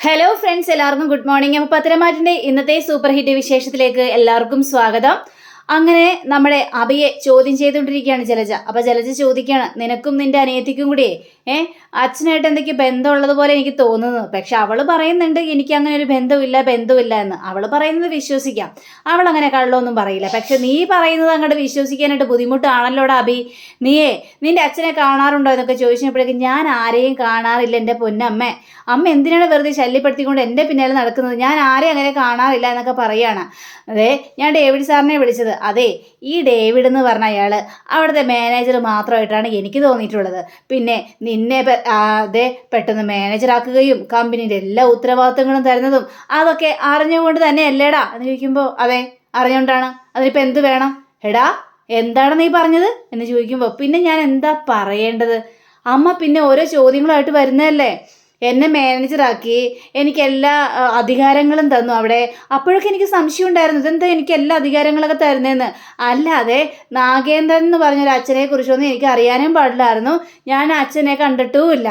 Hello friends, എല്ലാവർക്കും good morning. അപ്പോൾ പത്തരമാറ്റിൻ്റെ ഇന്നത്തെ സൂപ്പർ ഹിറ്റ് വിശേഷത്തിലേക്ക് എല്ലാവർക്കും സ്വാഗതം. അങ്ങനെ നമ്മുടെ അബിയെ ചോദ്യം ചെയ്തുകൊണ്ടിരിക്കുകയാണ് ജലജ. അപ്പോൾ ജലജ ചോദിക്കുകയാണ്, നിനക്കും നിന്റെ അനിയത്തിക്കും കൂടി അച്ഛനായിട്ട് എന്തൊക്കെയോ ബന്ധമുള്ളതുപോലെ എനിക്ക് തോന്നുന്നു. പക്ഷെ അവൾ പറയുന്നുണ്ട് എനിക്ക് അങ്ങനെ ഒരു ബന്ധമില്ല എന്ന്. അവൾ പറയുന്നത് വിശ്വസിക്കാം, അവൾ അങ്ങനെ കള്ളൊന്നും പറയില്ല. പക്ഷെ നീ പറയുന്നത് അങ്ങോട്ട് വിശ്വസിക്കാനായിട്ട് ബുദ്ധിമുട്ടാണല്ലോടാ അബി. നിന്റെ അച്ഛനെ കാണാറുണ്ടോ എന്നൊക്കെ ചോദിച്ചപ്പോഴേക്കും ഞാൻ ആരെയും കാണാറില്ല എൻ്റെ പൊന്നമ്മ. അമ്മ എന്തിനാണ് വെറുതെ ശല്യപ്പെടുത്തിക്കൊണ്ട് എൻ്റെ പിന്നാലെ നടക്കുന്നത്? ഞാൻ ആരെയും അങ്ങനെ കാണാറില്ല എന്നൊക്കെ പറയുകയാണ്. അതെ, ഞാൻ ഡേവിഡ് സാറിനെ വിളിച്ചത്. അതെ, ഈ ഡേവിഡ് എന്ന് പറഞ്ഞ അയാൾ അവിടുത്തെ മാനേജർ മാത്രമായിട്ടാണ് എനിക്ക് തോന്നിയിട്ടുള്ളത്. പിന്നെ നിന്നെ പെട്ടെന്ന് മാനേജറാക്കുകയും കമ്പനിയുടെ എല്ലാ ഉത്തരവാദിത്തങ്ങളും തരുന്നതും അതൊക്കെ അറിഞ്ഞുകൊണ്ട് തന്നെ അല്ലേടാ എന്ന് ചോദിക്കുമ്പോൾ അതെ അറിഞ്ഞുകൊണ്ടാണ്. അതിനിപ്പോൾ എന്ത് വേണം? എടാ എന്താണ് നീ പറഞ്ഞത് എന്ന് ചോദിക്കുമ്പോൾ പിന്നെ ഞാൻ എന്താ പറയേണ്ടത്? അമ്മ പിന്നെ ഓരോ ചോദ്യങ്ങളായിട്ട് വരുന്നതല്ലേ. എന്നെ മാനേജറാക്കി എനിക്ക് എല്ലാ അധികാരങ്ങളും തന്നു അവിടെ. അപ്പോഴൊക്കെ എനിക്ക് സംശയം ഉണ്ടായിരുന്നു, ഇതെന്താ എനിക്ക് എല്ലാ അധികാരങ്ങളൊക്കെ തരുന്നതെന്ന്. അല്ലാതെ നാഗേന്ദ്രൻ എന്ന് പറഞ്ഞൊരു അച്ഛനെ കുറിച്ചൊന്നും എനിക്ക് അറിയാനും പാടില്ലായിരുന്നു. ഞാൻ അച്ഛനെ കണ്ടിട്ടുമില്ല.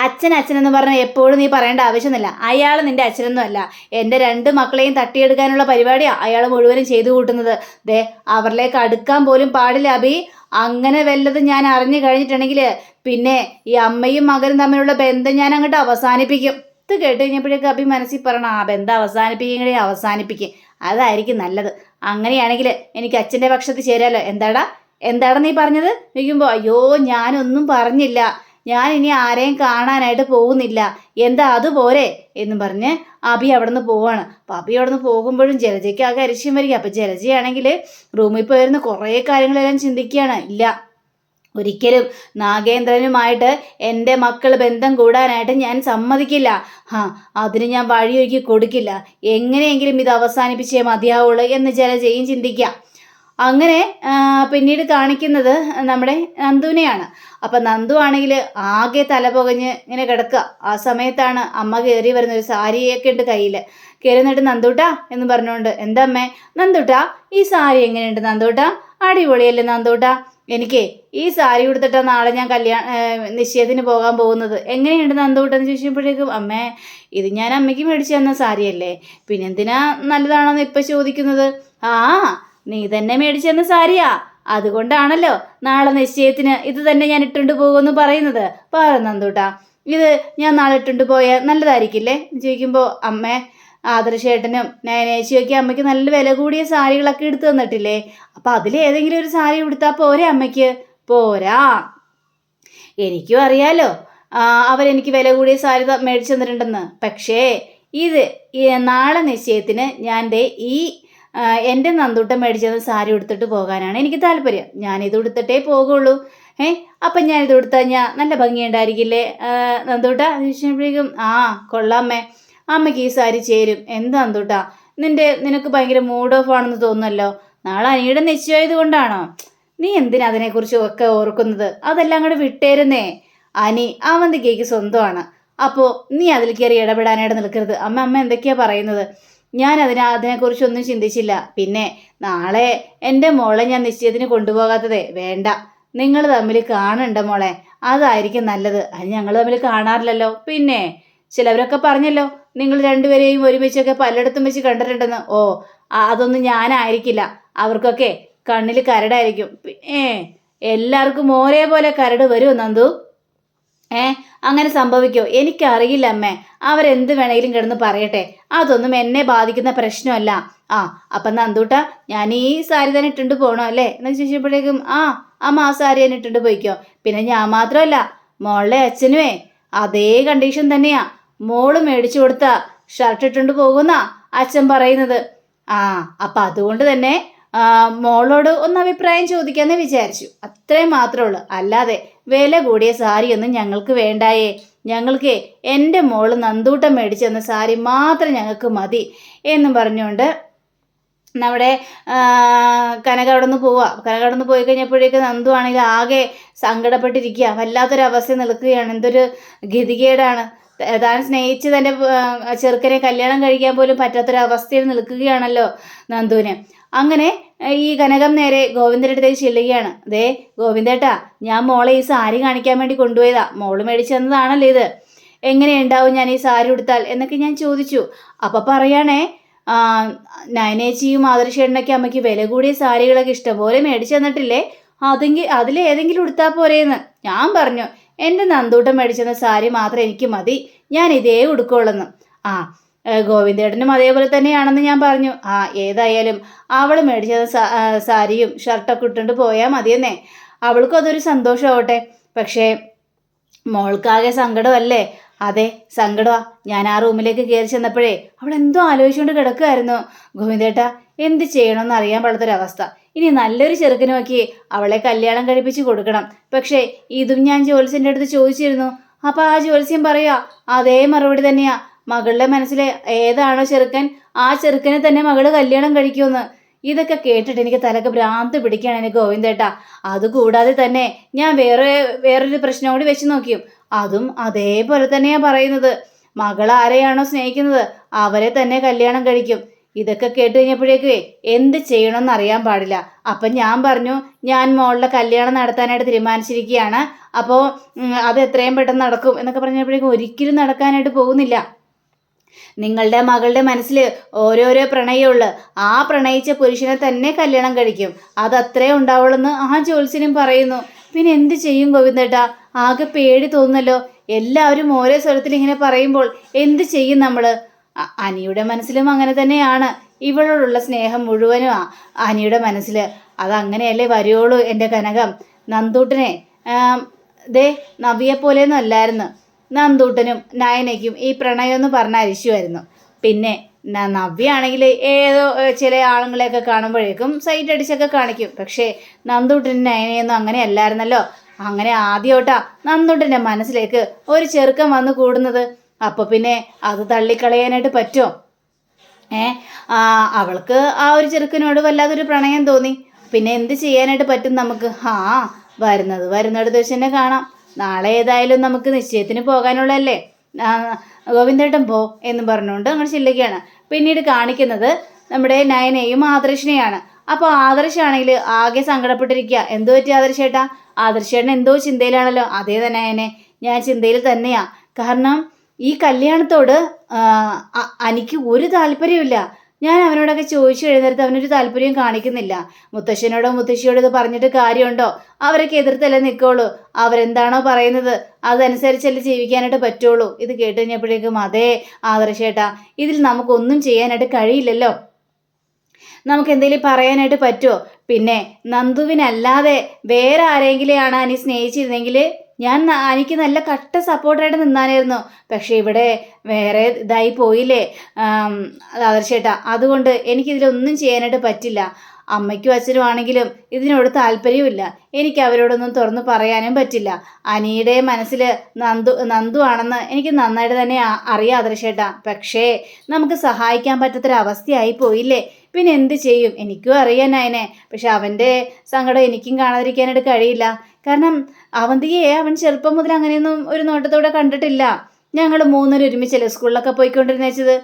അച്ഛനെന്ന് പറഞ്ഞാൽ എപ്പോഴും നീ പറയേണ്ട ആവശ്യമൊന്നുമില്ല. അയാൾ നിന്റെ അച്ഛനൊന്നും അല്ല. എൻ്റെ 2 മക്കളെയും തട്ടിയെടുക്കാനുള്ള പരിപാടിയാണ് അയാൾ മുഴുവനും ചെയ്തു കൂട്ടുന്നത്. അവരിലേക്ക് അടുക്കാൻ പോലും പാടില്ല അബി. അങ്ങനെ വല്ലതും ഞാൻ അറിഞ്ഞു കഴിഞ്ഞിട്ടുണ്ടെങ്കിൽ പിന്നെ ഈ അമ്മയും മകനും തമ്മിലുള്ള ബന്ധം ഞാൻ അങ്ങോട്ട് അവസാനിപ്പിക്കും. ഇത് കേട്ട് കഴിഞ്ഞപ്പോഴേക്കും അബി മനസ്സിൽ പറയണം, ആ ബന്ധം അവസാനിപ്പിക്കും, അതായിരിക്കും നല്ലത്. അങ്ങനെയാണെങ്കിൽ എനിക്ക് അച്ഛൻ്റെ പക്ഷത്ത് ചേരാലോ. എന്താടാ നീ പറഞ്ഞത് ചോദിക്കുമ്പോൾ അയ്യോ ഞാനൊന്നും പറഞ്ഞില്ല, ഞാൻ ഇനി ആരെയും കാണാനായിട്ട് പോകുന്നില്ല. എന്താ അതുപോരെ എന്നും പറഞ്ഞ് അബി അവിടെ നിന്ന് പോവാണ്. അപ്പം അബി അവിടെ നിന്ന് പോകുമ്പോഴും ജലജയ്ക്ക് ആകെ അരിശ്യം വരിക. അപ്പം ജലജയാണെങ്കിൽ റൂമിൽ പോയിരുന്ന് കുറേ കാര്യങ്ങളെല്ലാം ചിന്തിക്കുകയാണ്. ഇല്ല, ഒരിക്കലും നാഗേന്ദ്രനുമായിട്ട് എൻ്റെ മക്കൾ ബന്ധം കൂടാനായിട്ട് ഞാൻ സമ്മതിക്കില്ല. അതിന് ഞാൻ വഴിയൊരുക്കി കൊടുക്കില്ല. എങ്ങനെയെങ്കിലും ഇത് അവസാനിപ്പിച്ചേ മതിയാവുള്ളൂ എന്ന് ജലജയും ചിന്തിക്കുക. അങ്ങനെ പിന്നീട് കാണിക്കുന്നത് നമ്മുടെ നന്ദുവിനെയാണ്. അപ്പം നന്ദു ആണെങ്കിൽ ആകെ തലപുകഞ്ഞ് ഇങ്ങനെ കിടക്കുക. ആ സമയത്താണ് അമ്മ കയറി വരുന്ന. ഒരു സാരിയൊക്കെ ഉണ്ട് കയ്യിൽ. കയറി നിന്നിട്ട് നന്ദൂട്ടാ എന്ന് പറഞ്ഞുകൊണ്ട്, എന്താ അമ്മേ? നന്ദൂട്ടാ ഈ സാരി എങ്ങനെയുണ്ട് നന്ദൂട്ടാ? അടിപൊളിയല്ലേ നന്ദൂട്ടാ? എനിക്ക് ഈ സാരി കൊടുത്തിട്ടാ നാളെ ഞാൻ നിശ്ചയത്തിന് പോകാൻ പോകുന്നത്. എങ്ങനെയുണ്ട് നന്ദൂട്ടെന്ന് ചോദിച്ചപ്പോഴേക്കും അമ്മേ ഇത് ഞാൻ അമ്മയ്ക്ക് മേടിച്ചു തന്ന സാരിയല്ലേ, പിന്നെന്തിനാ നല്ലതാണോന്ന് ഇപ്പം ചോദിക്കുന്നത്? നീ തന്നെ മേടിച്ചു തന്ന സാരിയാ, അതുകൊണ്ടാണല്ലോ നാളെ നിശ്ചയത്തിന് ഇത് തന്നെ ഞാൻ ഇട്ടുകൊണ്ട് പോകുമെന്ന് പറയുന്നത്. പറ നന്ദൂട്ടാ, ഇത് ഞാൻ നാളെ ഇട്ടുകൊണ്ട് പോയാൽ നല്ലതായിരിക്കില്ലേ എന്ന് ചോദിക്കുമ്പോൾ അമ്മേ ആദർശേട്ടനും നയനേച്ചിയൊക്കെ അമ്മയ്ക്ക് നല്ല വില കൂടിയ സാരികളൊക്കെ എടുത്തു തന്നിട്ടില്ലേ? അപ്പം അതിലേതെങ്കിലും ഒരു സാരി കൊടുത്താൽ പോരെ അമ്മയ്ക്ക്? പോരാ, എനിക്കും അറിയാലോ അവരെനിക്ക് വില കൂടിയ സാരി മേടിച്ചു തന്നിട്ടുണ്ടെന്ന്. പക്ഷേ ഇത് നാളെ നിശ്ചയത്തിന് ഞാൻ എൻ്റെ നന്ദൂട്ടം മേടിച്ചത് സാരി ഉടുത്തിട്ട് പോകാനാണ് എനിക്ക് താല്പര്യം. ഞാനിത് ഉടുത്തിട്ടേ പോകുള്ളൂ. അപ്പം ഞാനിത് ഉടുത്തു കഴിഞ്ഞാൽ നല്ല ഭംഗിയുണ്ടായിരിക്കില്ലേ നന്ദൂട്ട എന്ന് ചോദിച്ചപ്പോഴേക്കും കൊള്ളാമ്മേ, അമ്മയ്ക്ക് ഈ സാരി ചേരും. എന്താ നന്ദൂട്ടാ നിനക്ക് ഭയങ്കര മൂഡ് ഓഫ് ആണെന്ന് തോന്നുന്നല്ലോ. നാളെ അനിയുടെ നിശ്ചയമായത് കൊണ്ടാണോ? നീ എന്തിനാ അതിനെക്കുറിച്ച് ഒക്കെ ഓർക്കുന്നത്? അതെല്ലാം അങ്ങോട്ട് വിട്ടേരുന്നേ. അനി അവന്തിക്കേക്ക് സ്വന്തമാണ്. അപ്പോൾ നീ അതിൽ കയറി ഇടപെടാനായിട്ട് നിൽക്കരുത്. അമ്മ എന്തൊക്കെയാ പറയുന്നത്? ഞാൻ അതിനെക്കുറിച്ചൊന്നും ചിന്തിച്ചില്ല. പിന്നെ നാളെ എൻ്റെ മോളെ ഞാൻ നിശ്ചയത്തിന് കൊണ്ടുപോകാത്തതേ വേണ്ട. നിങ്ങൾ തമ്മിൽ കാണണ്ട മോളെ, അതായിരിക്കും നല്ലത്. അത് ഞങ്ങൾ തമ്മിൽ കാണാറില്ലല്ലോ. പിന്നെ ചിലവരൊക്കെ പറഞ്ഞല്ലോ നിങ്ങൾ രണ്ടുപേരെയും ഒരുമിച്ചൊക്കെ പലയിടത്തും വെച്ച് കണ്ടിട്ടുണ്ടെന്ന്. അതൊന്നും ഞാനായിരിക്കില്ല. അവർക്കൊക്കെ കണ്ണിൽ കരടായിരിക്കും. എല്ലാവർക്കും ഒരേപോലെ കരട് വരുമോ നന്ദു? അങ്ങനെ സംഭവിക്കോ? എനിക്കറിയില്ല അമ്മേ. അവരെന്ത് വേണമെങ്കിലും കിടന്ന് പറയട്ടെ, അതൊന്നും എന്നെ ബാധിക്കുന്ന പ്രശ്നമല്ല. അപ്പം നന്ദൂട്ട ഞാൻ ഈ സാരി തന്നെ ഇട്ടുകൊണ്ട് പോകണോ അല്ലേ എന്ന് ചോദിച്ചപ്പോഴേക്കും അമ്മ ആ സാരി തന്നെ ഇട്ടുകൊണ്ട് പോയിക്കോ. പിന്നെ ഞാൻ മാത്രമല്ല മോളുടെ അച്ഛനുമേ അതേ കണ്ടീഷൻ തന്നെയാ. മോള് മേടിച്ചു കൊടുത്ത ഷർട്ട് ഇട്ടുകൊണ്ട് പോകുന്ന അച്ഛൻ പറയുന്നത്. അപ്പം അതുകൊണ്ട് തന്നെ മോളോട് ഒന്ന് അഭിപ്രായം ചോദിക്കാമെന്ന് വിചാരിച്ചു. അത്രയും മാത്രമേ ഉള്ളൂ. അല്ലാതെ വില കൂടിയ സാരിയൊന്നും ഞങ്ങൾക്ക് വേണ്ടായേ. ഞങ്ങൾക്ക് എൻ്റെ മോള് നന്ദൂട്ടം മേടിച്ചു തന്ന സാരി മാത്രം ഞങ്ങൾക്ക് മതി എന്നും പറഞ്ഞുകൊണ്ട് നമ്മുടെ കനക അവിടെ നിന്ന് പോവുക. കനക അവിടെ നിന്ന് പോയി കഴിഞ്ഞപ്പോഴേക്ക് നന്ദു ആണെങ്കിൽ ആകെ സങ്കടപ്പെട്ടിരിക്കുക. വല്ലാത്തൊരവസ്ഥ നിൽക്കുകയാണ്. എന്തൊരു ഗതികേടാണ്. താൻ സ്നേഹിച്ച് തൻ്റെ ചെറുക്കനെ കല്യാണം കഴിക്കാൻ പോലും പറ്റാത്തൊരവസ്ഥയിൽ നിൽക്കുകയാണല്ലോ നന്ദുവിന്. അങ്ങനെ ഈ കനകം നേരെ ഗോവിന്ദൻ്റെ അടുത്തേക്ക് ചെല്ലുകയാണ്. ഗോവിന്ദേട്ടാ, ഞാൻ മോളെ ഈ സാരി കാണിക്കാൻ വേണ്ടി കൊണ്ടുപോയതാ. മോള് മേടിച്ചു തന്നതാണല്ലോ ഇത്. എങ്ങനെയുണ്ടാവും ഞാൻ ഈ സാരി ഉടുത്താൽ എന്നൊക്കെ ഞാൻ ചോദിച്ചു. അപ്പം പറയാണേ, നയനേച്ചിയും ആദർശേട്ടനൊക്കെ അമ്മയ്ക്ക് വില കൂടിയ സാരികളൊക്കെ ഇഷ്ടംപോലെ മേടിച്ചു തന്നിട്ടില്ലേ, അതിലേതെങ്കിലും ഉടുത്താൽ പോരേന്ന്. ഞാൻ പറഞ്ഞു, എൻ്റെ നന്ദൂട്ടം മേടിച്ചെന്ന സാരി മാത്രം എനിക്ക് മതി, ഞാൻ ഇതേ ഉടുക്കുള്ളെന്ന്. ആ ഗോവിന്ദേട്ടനും അതേപോലെ തന്നെയാണെന്ന് ഞാൻ പറഞ്ഞു. ഏതായാലും അവൾ മേടിച്ച സാരിയും ഷർട്ടൊക്കെ ഇട്ടുകൊണ്ട് പോയാൽ മതിയെന്നേ, അവൾക്കും അതൊരു സന്തോഷമാവട്ടെ. പക്ഷേ മോൾക്കാകെ സങ്കടമല്ലേ? അതെ, സങ്കടമാ. ഞാൻ ആ റൂമിലേക്ക് കയറി ചെന്നപ്പോഴേ അവൾ എന്തോ ആലോചിച്ചുകൊണ്ട് കിടക്കുമായിരുന്നു. ഗോവിന്ദേട്ടാ, എന്ത് ചെയ്യണമെന്ന് അറിയാൻ പാടാത്തൊരവസ്ഥ. ഇനി നല്ലൊരു ചെറുക്കന് നോക്കി അവളെ കല്യാണം കഴിപ്പിച്ച് കൊടുക്കണം. പക്ഷേ ഇതും ഞാൻ ജ്യോത്സ്യൻ്റെ അടുത്ത് ചോദിച്ചിരുന്നു. അപ്പം ആ ജ്യോത്സ്യം പറയാ അതേ മറുപടി തന്നെയാ, മകളുടെ മനസ്സിൽ ഏതാണോ ചെറുക്കൻ ആ ചെറുക്കനെ തന്നെ മകള് കല്യാണം കഴിക്കുമെന്ന്. ഇതൊക്കെ കേട്ടിട്ട് എനിക്ക് തലക്ക് ഭ്രാന്ത് പിടിക്കുകയാണ് എനിക്ക് ഗോവിന്ദേട്ടാ. അതുകൂടാതെ തന്നെ ഞാൻ വേറൊരു പ്രശ്നം കൂടി വെച്ച് നോക്കിയും അതും അതേപോലെ തന്നെയാണ് പറയുന്നത്. മകൾ ആരെയാണോ സ്നേഹിക്കുന്നത് അവരെ തന്നെ കല്യാണം കഴിക്കും. ഇതൊക്കെ കേട്ട് കഴിഞ്ഞപ്പോഴേക്കേ എന്ത് ചെയ്യണമെന്ന് അറിയാൻ പാടില്ല. അപ്പം ഞാൻ പറഞ്ഞു, ഞാൻ മോളുടെ കല്യാണം നടത്താനായിട്ട് തീരുമാനിച്ചിരിക്കുകയാണ്. അപ്പോൾ അത് എത്രയും പെട്ടെന്ന് നടക്കും എന്നൊക്കെ പറഞ്ഞപ്പോഴേക്കും ഒരിക്കലും നടക്കാനായിട്ട് പോകുന്നില്ല. നിങ്ങളുടെ മകളുടെ മനസ്സിൽ ഓരോരോ പ്രണയമുള്ളു, ആ പ്രണയിച്ച പുരുഷനെ തന്നെ കല്യാണം കഴിക്കും, അതത്രേ ഉണ്ടാവുള്ളെന്ന് ആ ജ്യോത്സ്യനും പറയുന്നു. പിന്നെ എന്ത് ചെയ്യും ഗോവിന്ദേട്ടാ? ആകെ പേടി തോന്നുന്നല്ലോ. എല്ലാവരും ഓരോ സ്വരത്തിൽ ഇങ്ങനെ പറയുമ്പോൾ എന്ത് ചെയ്യും നമ്മൾ? അനിയുടെ മനസ്സിലും അങ്ങനെ തന്നെയാണ്. ഇവളോടുള്ള സ്നേഹം മുഴുവനും അനിയുടെ മനസ്സിൽ. അതങ്ങനെയല്ലേ വരുവുള്ളൂ എൻ്റെ കനകം. നന്ദൂട്ടനെ നവിയെപ്പോലെയൊന്നും അല്ലായിരുന്നു. നന്ദൂട്ടനും നയനയ്ക്കും ഈ പ്രണയം എന്ന് പറഞ്ഞ അരിശുമായിരുന്നു. പിന്നെ നവ്യാണെങ്കിൽ ഏതോ ചില ആളുകളെയൊക്കെ കാണുമ്പോഴേക്കും സൈറ്റ് അടിച്ചൊക്കെ കാണിക്കും. പക്ഷേ നന്ദൂട്ടനും നയനയൊന്നും അങ്ങനെ അല്ലായിരുന്നല്ലോ. അങ്ങനെ ആദ്യമായിട്ടാ നന്ദൂട്ടൻ്റെ മനസ്സിലേക്ക് ഒരു ചെറുക്കൻ വന്ന് കൂടുന്നത്. അപ്പോൾ പിന്നെ അത് തള്ളിക്കളയാനായിട്ട് പറ്റുമോ? അവൾക്ക് ആ ഒരു ചെറുക്കനോട് വല്ലാതൊരു പ്രണയം തോന്നി. പിന്നെ എന്ത് ചെയ്യാനായിട്ട് പറ്റും നമുക്ക്? വരുന്നിടത്ത് വെച്ച് തന്നെ കാണാം. നാളെ ഏതായാലും നമുക്ക് നിശ്ചയത്തിന് പോകാനുള്ളതല്ലേ. ഗോവിന്ദേട്ടൻ പോ എന്ന് പറഞ്ഞുകൊണ്ട് അങ്ങനെ ചെല്ലുകയാണ്. പിന്നീട് കാണിക്കുന്നത് നമ്മുടെ നയനയും ആദർശിനെയാണ്. അപ്പോൾ ആദർശാണെങ്കിൽ ആകെ സങ്കടപ്പെട്ടിരിക്കുക. എന്തോ പറ്റി ആദർശേട്ടാ? ആദർശേട്ടൻ എന്തോ ചിന്തയിലാണല്ലോ. അതേ തന്നെ നയനെ, ഞാൻ ചിന്തയിൽ തന്നെയാ. കാരണം ഈ കല്യാണത്തോട് എനിക്ക് ഒരു താല്പര്യമില്ല. ഞാൻ അവനോടൊക്കെ ചോദിച്ചു എഴുന്നേരത്ത് അവനൊരു താല്പര്യം കാണിക്കുന്നില്ല. മുത്തശ്ശനോടോ മുത്തശ്ശിയോടോ ഇത് പറഞ്ഞിട്ട് കാര്യമുണ്ടോ? അവരൊക്കെ എതിർത്തല്ലേ നിൽക്കുള്ളൂ. അവരെന്താണോ പറയുന്നത് അതനുസരിച്ചല്ലേ ജീവിക്കാനായിട്ട് പറ്റുള്ളൂ. ഇത് കേട്ട് കഴിഞ്ഞപ്പോഴേക്കും അതേ ആദർശേട്ടാ, ഇതിൽ നമുക്കൊന്നും ചെയ്യാനായിട്ട് കഴിയില്ലല്ലോ. നമുക്ക് എന്തെങ്കിലും പറയാനായിട്ട് പറ്റുമോ? പിന്നെ നന്ദുവിനല്ലാതെ വേറെ ആരെങ്കിലെയാണ് അനി സ്നേഹിച്ചിരുന്നെങ്കിൽ ഞാൻ എനിക്ക് നല്ല കട്ട സപ്പോർട്ടായിട്ട് നിന്നാനായിരുന്നു. പക്ഷേ ഇവിടെ വേറെ ഇതായി പോയില്ലേ ആദർശേട്ടാ. അതുകൊണ്ട് എനിക്കിതിലൊന്നും ചെയ്യാനായിട്ട് പറ്റില്ല. അമ്മയ്ക്കും അച്ഛനും ആണെങ്കിലും ഇതിനോട് താല്പര്യമില്ല. എനിക്ക് അവരോടൊന്നും തുറന്നു പറയാനും പറ്റില്ല. അനിയുടെ മനസ്സിൽ നന്ദു ആണെന്ന് എനിക്ക് നന്നായിട്ട് തന്നെ അറിയാം ആദർശേട്ടാ. പക്ഷേ നമുക്ക് സഹായിക്കാൻ പറ്റാത്തൊരവസ്ഥയായി പോയില്ലേ. പിന്നെ എന്ത് ചെയ്യും? എനിക്കും അറിയാൻ അതിനെ. പക്ഷെ അവൻ്റെ സങ്കടം എനിക്കും കാണാതിരിക്കാനായിട്ട് കഴിയില്ല. കാരണം അവന്തികയെ അവൻ ചെറുപ്പം മുതൽ അങ്ങനെയൊന്നും ഒരു നോട്ടത്തോടെ കണ്ടിട്ടില്ല. ഞങ്ങൾ മൂന്നരും ഒരുമിച്ചല്ലേ സ്കൂളിലൊക്കെ പോയിക്കൊണ്ടിരുന്ന വെച്ചത്.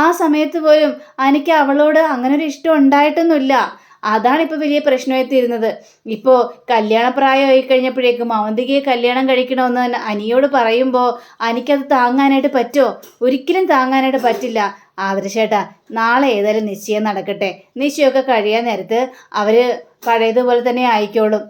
ആ സമയത്ത് പോലും എനിക്ക് അവളോട് അങ്ങനെ ഒരു ഇഷ്ടം ഉണ്ടായിട്ടൊന്നുമില്ല. അതാണിപ്പോൾ വലിയ പ്രശ്നമായിത്തീരുന്നത്. ഇപ്പോൾ കല്യാണപ്രായമായി കഴിഞ്ഞപ്പോഴേക്കും അവന്തികയെ കല്യാണം കഴിക്കണമെന്ന് അനിയോട് പറയുമ്പോൾ എനിക്കത് താങ്ങാനായിട്ട് പറ്റുമോ? ഒരിക്കലും താങ്ങാനായിട്ട് പറ്റില്ല. ആദർശേട്ടാ, നാളെ ഏതായാലും നിശ്ചയം നടക്കട്ടെ. നിശ്ചയമൊക്കെ കഴിയാൻ നേരത്ത് അവർ പഴയതുപോലെ തന്നെ ആയിക്കോളും.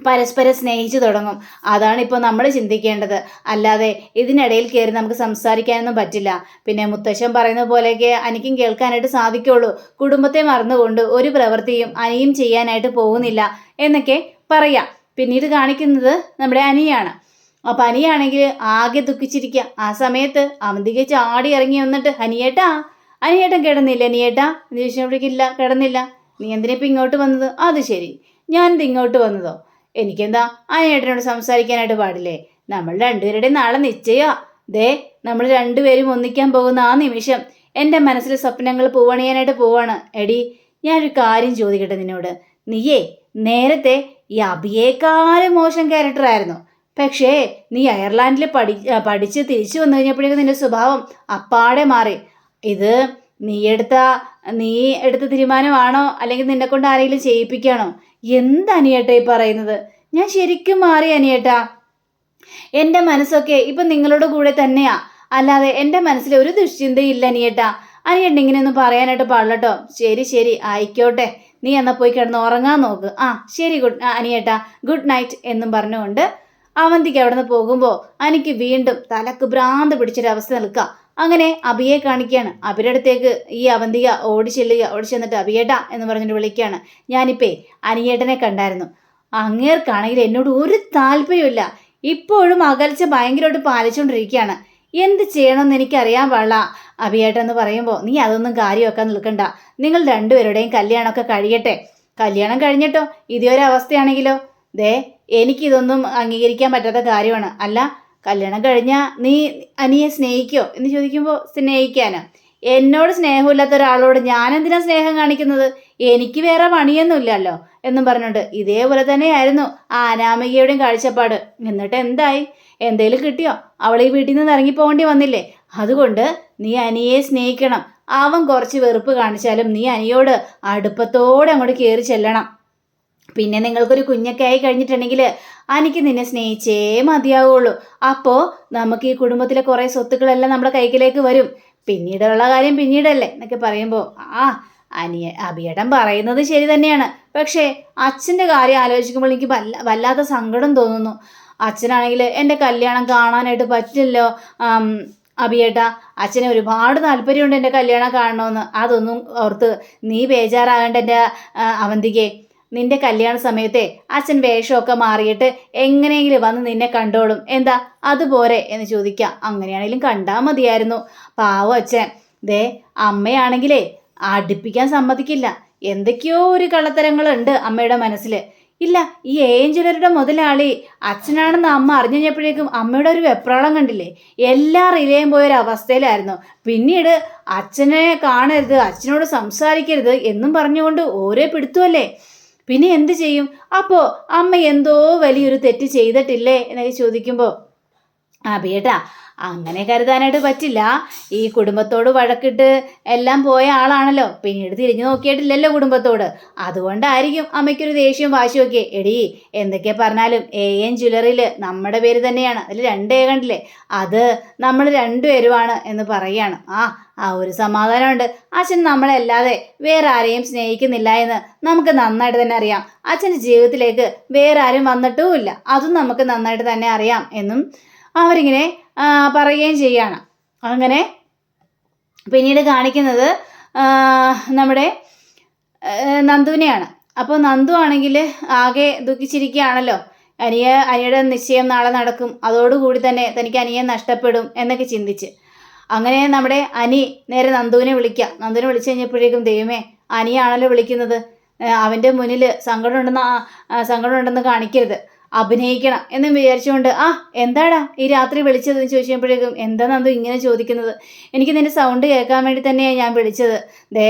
പരസ്പരം സ്നേഹിച്ചു തുടങ്ങും. അതാണിപ്പോൾ നമ്മൾ ചിന്തിക്കേണ്ടത്. അല്ലാതെ ഇതിനിടയിൽ കയറി നമുക്ക് സംസാരിക്കാനൊന്നും പറ്റില്ല. പിന്നെ മുത്തശ്ശൻ പറയുന്ന പോലെയൊക്കെ അനിക്കും കേൾക്കാനായിട്ട് സാധിക്കുള്ളൂ. കുടുംബത്തെ മറന്നുകൊണ്ട് ഒരു പ്രവൃത്തിയും അനിയും ചെയ്യാനായിട്ട് പോകുന്നില്ല എന്നൊക്കെ പറയാം. പിന്നീട് കാണിക്കുന്നത് നമ്മുടെ അനിയാണ്. അപ്പം അനിയാണെങ്കിൽ ആകെ ദുഃഖിച്ചിരിക്കുക. ആ സമയത്ത് അവന്തിക ചാടി ഇറങ്ങി വന്നിട്ട് അനിയേട്ടൻ കിടന്നില്ല അനിയേട്ടാ എന്ന് ചോദിച്ചപ്പോഴേക്കില്ല, കിടന്നില്ല. നീ എന്തിനിപ്പോൾ ഇങ്ങോട്ട് വന്നത്? അത് ശരി, ഞാനിത് ഇങ്ങോട്ട് വന്നതോ? എനിക്കെന്താ അനിയേട്ടനോട് സംസാരിക്കാനായിട്ട് പാടില്ലേ? നമ്മൾ രണ്ടുപേരുടെയും നാളെ നിശ്ചയാ. നമ്മൾ രണ്ടുപേരും ഒന്നിക്കാൻ പോകുന്ന ആ നിമിഷം എൻ്റെ മനസ്സിൽ സ്വപ്നങ്ങൾ പൂവണിയാനായിട്ട് പോവാണ്. എടി, ഞാനൊരു കാര്യം ചോദിക്കട്ടെ നിന്നോട്. നീയേ നേരത്തെ ഈ അഭിയേക്കാളും മോശം ക്യാരക്ടറായിരുന്നു. പക്ഷേ നീ അയർലാൻഡിൽ പഠിച്ച് തിരിച്ചു വന്നു കഴിഞ്ഞപ്പോഴേക്കും നിന്റെ സ്വഭാവം അപ്പാടെ മാറി. ഇത് നീ എടുത്ത തീരുമാനമാണോ അല്ലെങ്കിൽ നിന്നെ കൊണ്ട് ആരെങ്കിലും ചെയ്യിപ്പിക്കുകയാണോ? എന്താ അനിയേട്ടാ ഈ പറയുന്നത്? ഞാൻ ശരിക്കും മാറി അനിയേട്ടാ. എൻ്റെ മനസ്സൊക്കെ ഇപ്പം നിങ്ങളുടെ കൂടെ തന്നെയാ. അല്ലാതെ എൻ്റെ മനസ്സിൽ ഒരു ദുശ്ചിന്തയില്ല അനിയേട്ടാ. അനിയേട്ടൻ ഇങ്ങനെയൊന്നും പറയാനായിട്ട് പാടില്ലട്ടോ. ശരി ശരി ആയിക്കോട്ടെ, നീ എന്നാൽ പോയി കിടന്ന് ഉറങ്ങാൻ നോക്ക്. ആ ശരി അനിയേട്ടാ, ഗുഡ് നൈറ്റ് എന്നും പറഞ്ഞുകൊണ്ട് അവന്തിക്ക് അവിടെ നിന്ന് പോകുമ്പോൾ എനിക്ക് വീണ്ടും തലക്ക് ഭ്രാന്ത് പിടിച്ചൊരവസ്ഥ നിൽക്കുക. അങ്ങനെ അഭിയെ കാണിക്കുകയാണ്. അഭിയുടെ അടുത്തേക്ക് ഈ അവന്തിക ഓടി ചെന്നിട്ട് അഭിയേട്ടാ എന്ന് പറഞ്ഞിട്ട് വിളിക്കുകയാണ്. ഞാനിപ്പേ അനിയേട്ടനെ കണ്ടായിരുന്നു. അങ്ങേർക്കാണെങ്കിൽ എന്നോട് ഒരു താല്പര്യമില്ല. ഇപ്പോഴും അകൽച്ച ഭയങ്കരമായിട്ട് പാലിച്ചുകൊണ്ടിരിക്കുകയാണ്. എന്ത് ചെയ്യണമെന്ന് എനിക്കറിയാൻ പാടില്ല അഭിയേട്ടെന്ന് പറയുമ്പോൾ, നീ അതൊന്നും കാര്യമൊക്കെ നിൽക്കണ്ട. നിങ്ങൾ രണ്ടുപേരുടെയും കല്യാണമൊക്കെ കഴിയട്ടെ. കല്യാണം കഴിഞ്ഞിട്ടോ ഇതേ അവസ്ഥയാണെങ്കിലോ? ദേ എനിക്കിതൊന്നും അംഗീകരിക്കാൻ പറ്റാത്ത കാര്യമാണ്. അല്ല, കല്യാണം കഴിഞ്ഞാൽ നീ അനിയെ സ്നേഹിക്കോ എന്ന് ചോദിക്കുമ്പോൾ, സ്നേഹിക്കാനോ? എന്നോട് സ്നേഹമില്ലാത്ത ഒരാളോട് ഞാനെന്തിനാ സ്നേഹം കാണിക്കുന്നത്? എനിക്ക് വേറെ പണിയൊന്നുമില്ലല്ലോ എന്നും പറഞ്ഞുകൊണ്ട് ഇതേപോലെ തന്നെയായിരുന്നു ആ അനാമികയുടെയും കാഴ്ചപ്പാട്. എന്നിട്ട് എന്തായി? എന്തേലും കിട്ടിയോ? അവൾ ഈ വീട്ടിൽ നിന്ന് ഇറങ്ങിപ്പോകേണ്ടി വന്നില്ലേ? അതുകൊണ്ട് നീ അനിയെ സ്നേഹിക്കണം. അവൻ കുറച്ച് വെറുപ്പ് കാണിച്ചാലും നീ അനിയോട് അടുപ്പത്തോടെ അങ്ങോട്ട് കയറി ചെല്ലണം. പിന്നെ നിങ്ങൾക്കൊരു കുഞ്ഞൊക്കെ ആയി കഴിഞ്ഞിട്ടുണ്ടെങ്കിൽ എനിക്ക് നിന്നെ സ്നേഹിച്ചേ മതിയാവുള്ളൂ. അപ്പോൾ നമുക്ക് ഈ കുടുംബത്തിലെ കുറേ സ്വത്തുക്കളെല്ലാം നമ്മുടെ കൈക്കിലേക്ക് വരും. പിന്നീടുള്ള കാര്യം പിന്നീടല്ലേ എന്നൊക്കെ പറയുമ്പോൾ, അഭിയേട്ടൻ പറയുന്നത് ശരി തന്നെയാണ്. പക്ഷേ അച്ഛൻ്റെ കാര്യം ആലോചിക്കുമ്പോൾ എനിക്ക് വല്ലാത്ത സങ്കടം തോന്നുന്നു. അച്ഛനാണെങ്കിൽ എൻ്റെ കല്യാണം കാണാനായിട്ട് പറ്റില്ലല്ലോ അഭിയേട്ടാ. അച്ഛന് ഒരുപാട് താല്പര്യമുണ്ട് എൻ്റെ കല്യാണം കാണണമെന്ന്. അതൊന്നും ഓർത്ത് നീ ബേജാറാകേണ്ട എൻ്റെ അവന്തികെ. നിന്റെ കല്യാണ സമയത്തെ അച്ഛൻ വേഷമൊക്കെ മാറിയിട്ട് എങ്ങനെയെങ്കിലും വന്ന് നിന്നെ കണ്ടോളും. എന്താ അതുപോലെ എന്ന് ചോദിക്കാം. അങ്ങനെയാണെങ്കിലും കണ്ടാൽ മതിയായിരുന്നു. പാവം അച്ഛൻ. ദേ അമ്മയാണെങ്കിലേ അടുപ്പിക്കാൻ സമ്മതിക്കില്ല. എന്തൊക്കെയോ ഒരു കള്ളത്തരങ്ങളുണ്ട് അമ്മയുടെ മനസ്സിൽ. ഇല്ല, ഈ ഏഞ്ചലരുടെ മുതലാളി അച്ഛനാണെന്ന് അമ്മ അറിഞ്ഞു കഴിഞ്ഞപ്പോഴേക്കും അമ്മയുടെ ഒരു വെപ്രാളം കണ്ടില്ലേ? എല്ലാ റിലേയും പോയൊരവസ്ഥയിലായിരുന്നു. പിന്നീട് അച്ഛനെ കാണരുത്, അച്ഛനോട് സംസാരിക്കരുത് എന്നും പറഞ്ഞുകൊണ്ട് ഓരോ പിടുത്തുമല്ലേ. പിന്നെ എന്ത് ചെയ്യും? അപ്പോൾ അമ്മ എന്തോ വലിയൊരു തെറ്റ് ചെയ്തിട്ടില്ലേ എന്നൊക്കെ ചോദിക്കുമ്പോൾ, അഭിയേട്ടാ അങ്ങനെ കരുതാനായിട്ട് പറ്റില്ല. ഈ കുടുംബത്തോട് വഴക്കിട്ട് എല്ലാം പോയ ആളാണല്ലോ. പിന്നീട് തിരിഞ്ഞു നോക്കിയിട്ടില്ലല്ലോ കുടുംബത്തോട്. അതുകൊണ്ടായിരിക്കും അമ്മയ്ക്കൊരു ദേഷ്യവും വാശിയൊക്കെ. എടീ എന്തൊക്കെ പറഞ്ഞാലും AN ജ്വല്ലറിയിൽ നമ്മുടെ പേര് തന്നെയാണ്. അതിൽ 2A കണ്ടില്ലേ? അത് നമ്മൾ രണ്ടുപേരുമാണ് എന്ന് പറയുകയാണ്. ആ ഒരു സമാധാനമുണ്ട്. അച്ഛൻ നമ്മളല്ലാതെ വേറെ ആരെയും സ്നേഹിക്കുന്നില്ല എന്ന് നമുക്ക് നന്നായിട്ട് തന്നെ അറിയാം. അച്ഛൻ്റെ ജീവിതത്തിലേക്ക് വേറെ ആരും വന്നിട്ടുമില്ല. അതും നമുക്ക് നന്നായിട്ട് തന്നെ അറിയാം എന്നും അവരിങ്ങനെ പറയുകയും ചെയ്യാണ്. അങ്ങനെ പിന്നീട് കാണിക്കുന്നത് നമ്മുടെ നന്ദുവിനെയാണ്. അപ്പോൾ നന്ദു ആണെങ്കിൽ ആകെ ദുഃഖിച്ചിരിക്കുകയാണല്ലോ. അനിയുടെ നിശ്ചയം നാളെ നടക്കും, അതോടുകൂടി തന്നെ തനിക്ക് അനിയെ നഷ്ടപ്പെടും എന്നൊക്കെ ചിന്തിച്ച്. അങ്ങനെ നമ്മുടെ അനി നേരെ നന്ദുവിനെ നന്ദുവിനെ വിളിച്ചു കഴിഞ്ഞപ്പോഴേക്കും, ദൈവമേ അനിയാണല്ലോ വിളിക്കുന്നത്, അവൻ്റെ മുന്നിൽ സങ്കടമുണ്ടെന്ന് കാണിക്കരുത്, അഭിനയിക്കണം എന്നും വിചാരിച്ചുകൊണ്ട് എന്താടാ ഈ രാത്രി വിളിച്ചതെന്ന് ചോദിച്ചപ്പോഴേക്കും, എന്താ നന്ദു ഇങ്ങനെ ചോദിക്കുന്നത്? എനിക്ക് നിന്റെ സൗണ്ട് കേൾക്കാൻ വേണ്ടി തന്നെയാണ് ഞാൻ വിളിച്ചത്. ദേ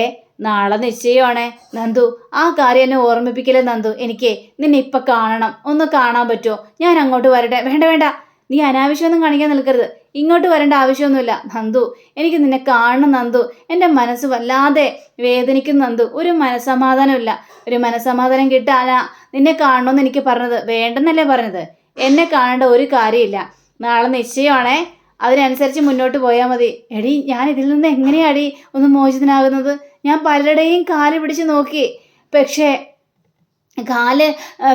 നാളെ നിശ്ചയമാണേ നന്ദു, ആ കാര്യം എന്നെ ഓർമ്മിപ്പിക്കലേ നന്ദു. എനിക്ക് നിന്നെ ഇപ്പം കാണണം, ഒന്ന് കാണാൻ പറ്റുമോ? ഞാൻ അങ്ങോട്ട് വരട്ടെ? വേണ്ട, നീ അനാവശ്യമൊന്നും കാണിക്കാൻ നിൽക്കരുത്. ഇങ്ങോട്ട് വരേണ്ട ആവശ്യമൊന്നുമില്ല നന്ദു. എനിക്ക് നിന്നെ കാണണം നന്ദു. എൻ്റെ മനസ്സ് വല്ലാതെ വേദനിക്കും നന്ദു. ഒരു മനസ്സമാധാനമില്ല. ഒരു മനസ്സമാധാനം കിട്ടാനാ നിന്നെ കാണണമെന്ന് എനിക്ക് പറഞ്ഞത്. വേണ്ടെന്നല്ലേ പറഞ്ഞത്? എന്നെ കാണേണ്ട ഒരു കാര്യമില്ല. നാളെ നിശ്ചയമാണേ, അതിനനുസരിച്ച് മുന്നോട്ട് പോയാൽ മതി. എടി ഞാൻ ഇതിൽ നിന്ന് എങ്ങനെയാടി ഒന്ന് മോചിതനാകുന്നത്? ഞാൻ പലരുടെയും കാല് പിടിച്ച് നോക്കി, പക്ഷേ കാല്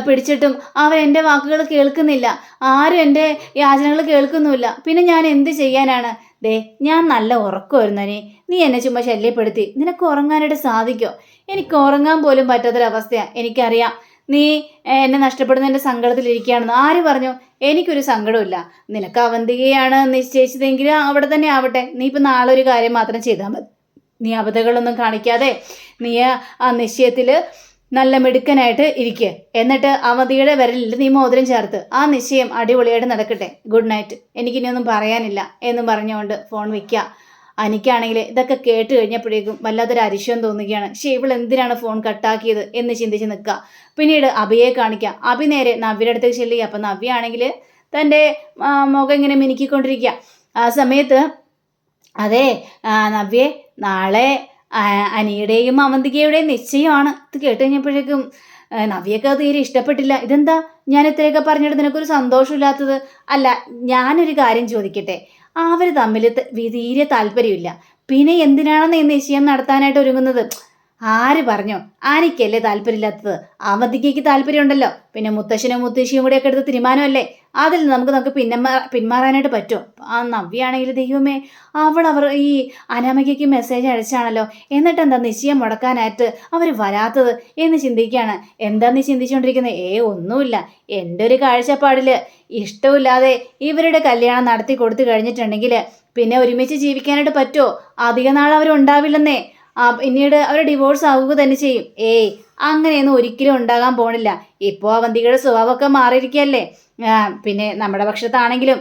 പിടിച്ചിട്ടും അവൻ എൻ്റെ വാക്കുകൾ കേൾക്കുന്നില്ല. ആരും എൻ്റെ യാചനകൾ കേൾക്കുന്നുമില്ല. പിന്നെ ഞാൻ എന്ത് ചെയ്യാനാണ്? ദേ ഞാൻ നല്ല ഉറക്കമായിരുന്നു. നീ എന്നെ ചുമ്മാ ശല്യപ്പെടുത്തി. നിനക്ക് ഉറങ്ങാനായിട്ട് സാധിക്കോ? എനിക്ക് ഉറങ്ങാൻ പോലും പറ്റാത്തൊരവസ്ഥയാണ്. എനിക്കറിയാം നീ എന്നെ നഷ്ടപ്പെടുന്നതിൻ്റെ സങ്കടത്തിലിരിക്കുകയാണെന്ന്. ആര് പറഞ്ഞു? എനിക്കൊരു സങ്കടമില്ല. നിനക്ക് അവന്തികയാണ് നിശ്ചയിച്ചതെങ്കിൽ അവിടെ തന്നെ ആവട്ടെ. നീ ഇപ്പം നാളെ ഒരു കാര്യം മാത്രം ചെയ്താൽ മതി. നീ അബദ്ധങ്ങളൊന്നും കാണിക്കാതെ നീ ആ നിശ്ചയത്തിൽ നല്ല മിടുക്കനായിട്ട് ഇരിക്കുക. എന്നിട്ട് അവന്തിയുടെ വിരലിൽ നീ മോതിരം ചേർത്ത് ആ നിശ്ചയം അടിപൊളിയായിട്ട് നടക്കട്ടെ. ഗുഡ് നൈറ്റ്, എനിക്കിനിയൊന്നും പറയാനില്ല എന്നും പറഞ്ഞുകൊണ്ട് ഫോൺ വയ്ക്കുക. എനിക്കാണെങ്കിൽ ഇതൊക്കെ കേട്ട് കഴിഞ്ഞപ്പോഴേക്കും വല്ലാത്തൊരു അരിശം തോന്നുകയാണ്. ഇവൾ എന്തിനാണ് ഫോൺ കട്ടാക്കിയത് എന്ന് ചിന്തിച്ച് നിൽക്കുക. പിന്നീട് അഭിയെ കാണിക്കുക. അഭി നേരെ നവ്യയുടെ അടുത്തേക്ക് ചെല്ലുക. അപ്പം നവ്യ ആണെങ്കിൽ തൻ്റെ മുഖം ഇങ്ങനെ മിനുക്കിക്കൊണ്ടിരിക്കുക. ആ സമയത്ത്, അതെ നവ്യേ, നാളെ അനിയുടെയും അവന്തികയുടെയും നിശ്ചയമാണ്. ഇത് കേട്ട് കഴിഞ്ഞപ്പോഴേക്കും നവ്യക്ക് അത് തീരെ ഇഷ്ടപ്പെട്ടില്ല. ഇതെന്താ ഞാൻ ഇത്രയൊക്കെ പറഞ്ഞിട്ട് നിനക്കൊരു സന്തോഷമില്ലാത്തത്? അല്ല, ഞാനൊരു കാര്യം ചോദിക്കട്ടെ, അവർ തമ്മിൽ തീരെ താല്പര്യമില്ല, പിന്നെ എന്തിനാണെന്ന് ഈ നിശ്ചയം നടത്താനായിട്ട് ഒരുങ്ങുന്നത്? ആര് പറഞ്ഞോ? ആനിക്കല്ലേ താല്പര്യമില്ലാത്തത്? അവന്തികയ്ക്ക് താല്പര്യമുണ്ടല്ലോ. പിന്നെ മുത്തശ്ശനും മുത്തശ്ശിയും കൂടെ ഒക്കെ എടുത്ത തീരുമാനമല്ലേ, അതിൽ നമുക്ക് പിന്മാറാനായിട്ട് പറ്റുമോ? ആ നവ്യാണെങ്കിൽ ദൈവമേ, അവർ ഈ അനാമികയ്ക്ക് മെസ്സേജ് അയച്ചാണല്ലോ, എന്നിട്ട് എന്താ നിശ്ചയം മുടക്കാനായിട്ട് അവർ വരാത്തത് എന്ന് ചിന്തിക്കുകയാണ്. എന്താ നീ ചിന്തിച്ചുകൊണ്ടിരിക്കുന്നത്? ഒന്നുമില്ല. എൻ്റെ ഒരു കാഴ്ചപ്പാടിൽ ഇഷ്ടമില്ലാതെ ഇവരുടെ കല്യാണം നടത്തി കൊടുത്തു കഴിഞ്ഞിട്ടുണ്ടെങ്കിൽ പിന്നെ ഒരുമിച്ച് ജീവിക്കാനായിട്ട് പറ്റുമോ? അധിക നാൾ അവരുണ്ടാവില്ലെന്നേ. പിന്നീട് അവർ ഡിവോഴ്സ് ആവുക തന്നെ ചെയ്യും. അങ്ങനെയൊന്നും ഒരിക്കലും ഉണ്ടാകാൻ പോണില്ല. ഇപ്പോൾ അവന്തികയുടെ സ്വഭാവമൊക്കെ മാറിയിരിക്കുകയല്ലേ. പിന്നെ നമ്മുടെ പക്ഷത്താണെങ്കിലും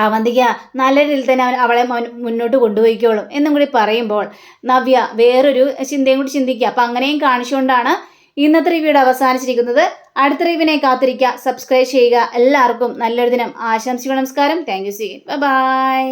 അവന്തിക നല്ല രീതിയിൽ തന്നെ അവളെ മുന്നോട്ട് കൊണ്ടുപോയിക്കോളും എന്നും കൂടി പറയുമ്പോൾ നവ്യ വേറൊരു ചിന്തയും കൂടി ചിന്തിക്കുക. അപ്പം അങ്ങനെയും കാണിച്ചുകൊണ്ടാണ് ഇന്നത്തെ റിവ്യൂടെ അവസാനിച്ചിരിക്കുന്നത്. അടുത്ത റിവ്യൂവിനെ കാത്തിരിക്കുക. സബ്സ്ക്രൈബ് ചെയ്യുക. എല്ലാവർക്കും നല്ലൊരു ദിനം ആശംസിക്കണം. നമസ്കാരം. Thank you. ബൈ.